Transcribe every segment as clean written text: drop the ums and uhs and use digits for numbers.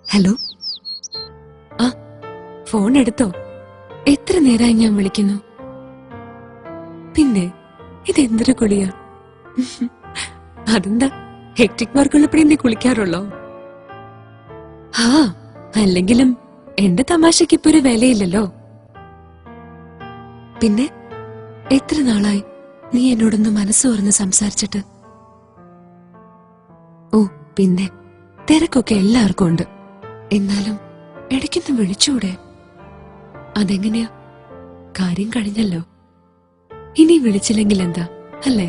Hello, ആ phone എടുത്തോ? എത്ര നേരമായി ഞാൻ വിളിക്കുന്നു. പിന്നെ ഇതെന്തൊരു കുളിയാ? അതെന്താ, ഹെക്ടിക് വർക്കുള്ളപ്പോഴേ നീ കുളിക്കാറുള്ളോ? ആ, അല്ലെങ്കിലും എന്റെ തമാശക്ക് ഇപ്പൊ ഒരു വിലയില്ലല്ലോ. പിന്നെ എത്ര നാളായി നീ എന്നോടൊന്ന് മനസ്സ് തുറന്ന് സംസാരിച്ചിട്ട്? ഓ പിന്നെ തിരക്കൊക്കെ എല്ലാവർക്കും ഉണ്ട്. എന്നാലും ഇടയ്ക്കൊന്ന് വിളിച്ചൂടെ? അതെങ്ങനെയാ? കാര്യം കഴിഞ്ഞല്ലോ. ഇനി വിളിച്ചില്ലെങ്കിൽ എന്താ, അല്ലേ?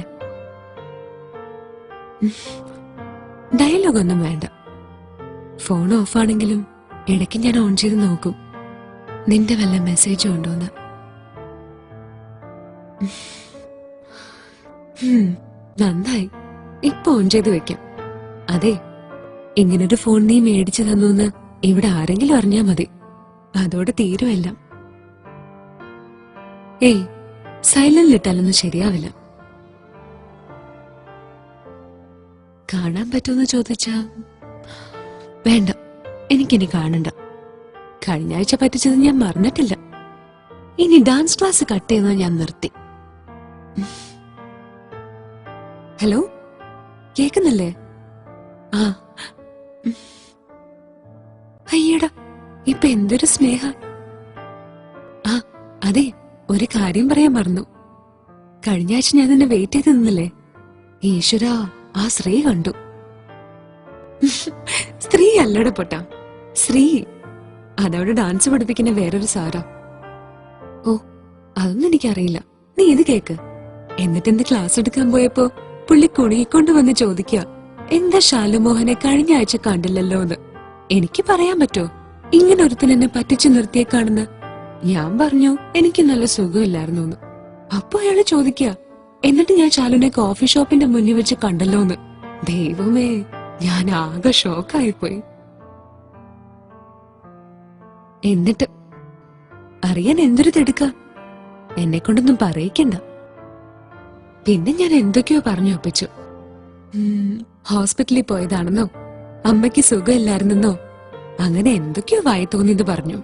ഡയലോഗൊന്നും വേണ്ട. ഫോൺ ഓഫാണെങ്കിലും ഇടയ്ക്ക് ഞാൻ ഓൺ ചെയ്ത് നോക്കും, നിന്റെ വല്ല മെസ്സേജും ഉണ്ടോന്ന്. നന്നായി, ഇപ്പൊ ഓൺ ചെയ്ത് വെക്കാം. അതെ, ഇങ്ങനൊരു ഫോൺ നീ മേടിച്ചു തന്നൂന്ന് ഇവിടെ ആരെങ്കിലും അറിഞ്ഞാ മതി, അതോടെ തീരുമെല്ലാം. ഏയ്, സൈലന്റിലിട്ടാലൊന്നും ശരിയാവില്ല. കാണാൻ പറ്റുമെന്ന് ചോദിച്ചാ വേണ്ട, എനിക്കിനി കാണണ്ട. കഴിഞ്ഞ ആഴ്ച പറ്റിച്ചത് ഞാൻ മറന്നിട്ടില്ല. ഇനി ഡാൻസ് ക്ലാസ് കട്ട് ചെയ്യുന്നത് ഞാൻ നിർത്തി. ഹലോ, കേക്കുന്നില്ലേ? ആ, അയ്യടാ, ഇപ്പൊ എന്തൊരു സ്നേഹ. ആ അതെ, ഒരു കാര്യം പറയാൻ മറന്നു. കഴിഞ്ഞ ആഴ്ച ഞാൻ നിന്നെ വെയിറ്റ് ചെയ്ത് നിന്നില്ലേ? ഈശ്വരാ, ആ ശ്രീ കണ്ടു. സ്ത്രീ അല്ലടെ പൊട്ടാ, ശ്രീ. അതവിടെ ഡാൻസ് പഠിപ്പിക്കുന്ന വേറൊരു സാറാ. ഓ, അതൊന്നും എനിക്കറിയില്ല. നീ ഇത് കേക്ക്. എന്നിട്ട് എന്ത് ക്ലാസ് എടുക്കാൻ പോയപ്പോ പുള്ളി കുണിക്കൊണ്ട് വന്ന് ചോദിക്കുക, എന്താ ശാലുമോഹനെ കഴിഞ്ഞ ആഴ്ച കണ്ടില്ലല്ലോ എന്ന്. എനിക്ക് പറയാൻ പറ്റോ ഇങ്ങനെ ഒരുത്തൻ എന്നെ പറ്റിച്ചു നിർത്തിയേക്കാണെന്ന്? ഞാൻ പറഞ്ഞു എനിക്ക് നല്ല സുഖമില്ലായിരുന്നു എന്ന്. അപ്പൊ അയാള് ചോദിക്കുക, എന്നിട്ട് ഞാൻ ശാലുനെ കോഫി ഷോപ്പിന്റെ മുന്നിൽ വെച്ച് കണ്ടല്ലോ എന്ന്. ദൈവമേ, ഞാൻ ആകെ ഷോക്കായിപ്പോയി. എന്നിട്ട് അറിയാൻ എന്തൊരു തിടുക്ക. എന്നെ കൊണ്ടൊന്നും പറയിക്കണ്ട. പിന്നെ ഞാൻ എന്തൊക്കെയോ പറഞ്ഞു ഒപ്പിച്ചു. ഹോസ്പിറ്റലിൽ പോയതാണെന്നോ, അമ്മയ്ക്ക് സുഖമില്ലായിരുന്നെന്നോ, അങ്ങനെ എന്തൊക്കെയോ വായി തോന്നിയത് പറഞ്ഞു.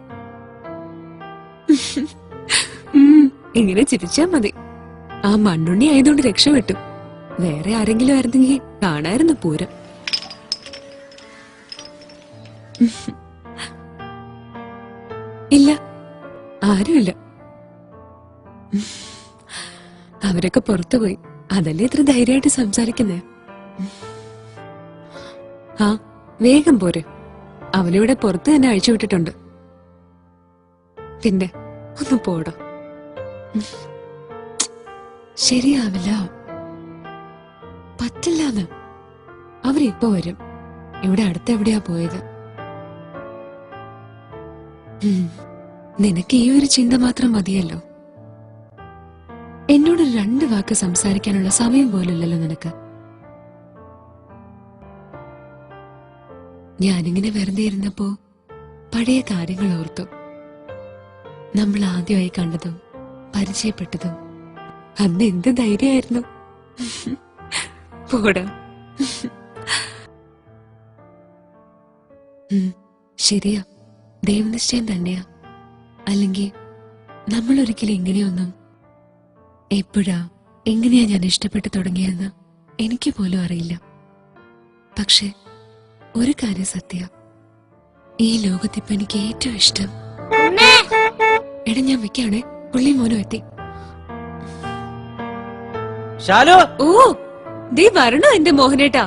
ഇങ്ങനെ ചിരിച്ചാ മതി. ആ മണ്ണുണ്ണി ആയതുകൊണ്ട് രക്ഷപ്പെട്ടു. വേറെ ആരെങ്കിലും ആയിരുന്നെങ്കിൽ കാണായിരുന്നു പൂരം. ഇല്ല, ആരുമില്ല. അവരൊക്കെ പുറത്തുപോയി. അതല്ലേ ഇത്ര ധൈര്യമായിട്ട് സംസാരിക്കുന്നേ. ആ, വേഗം പോരെ. അവനിവിടെ പുറത്ത് തന്നെ അഴിച്ചു വിട്ടിട്ടുണ്ട്. പിന്നെ ഒന്ന് പോടാ. ശരിയാവില്ല, പറ്റില്ലാന്ന്. അവരിപ്പോ വരും. ഇവിടെ അടുത്തെവിടെയാ പോയത്? നിനക്ക് ഈ ഒരു ചിന്ത മാത്രം മതിയല്ലോ. എന്നോട് 2 വാക്ക് സംസാരിക്കാനുള്ള സമയം പോലുമില്ലല്ലോ നിനക്ക്. ഞാനിങ്ങനെ വെറുതെ ഇരുന്നപ്പോ പഴയ കാര്യങ്ങൾ ഓർത്തു. നമ്മൾ ആദ്യമായി കണ്ടതും പരിചയപ്പെട്ടതും. അന്ന് എന്ത് ധൈര്യമായിരുന്നു. പോടാ. ശരിയാ, ദൈവനിശ്ചയം തന്നെയാ. അല്ലെങ്കിൽ നമ്മൾ ഒരിക്കലും ഇങ്ങനെയൊന്നും, എപ്പോഴാ എങ്ങനെയാ ഞാൻ ഇഷ്ടപ്പെട്ടു തുടങ്ങിയെന്ന് എനിക്ക് പോലും അറിയില്ല. പക്ഷെ ഒരു കാര്യം സത്യ, ഈ ലോകത്തിപ്പോ എനിക്ക് ഏറ്റവും ഇഷ്ടം. എടാ, ഞാൻ വെക്കാണേ, പുള്ളി മോനും എത്തി. ഓ, ദേ വരണോ എന്റെ മോഹനേട്ടാ.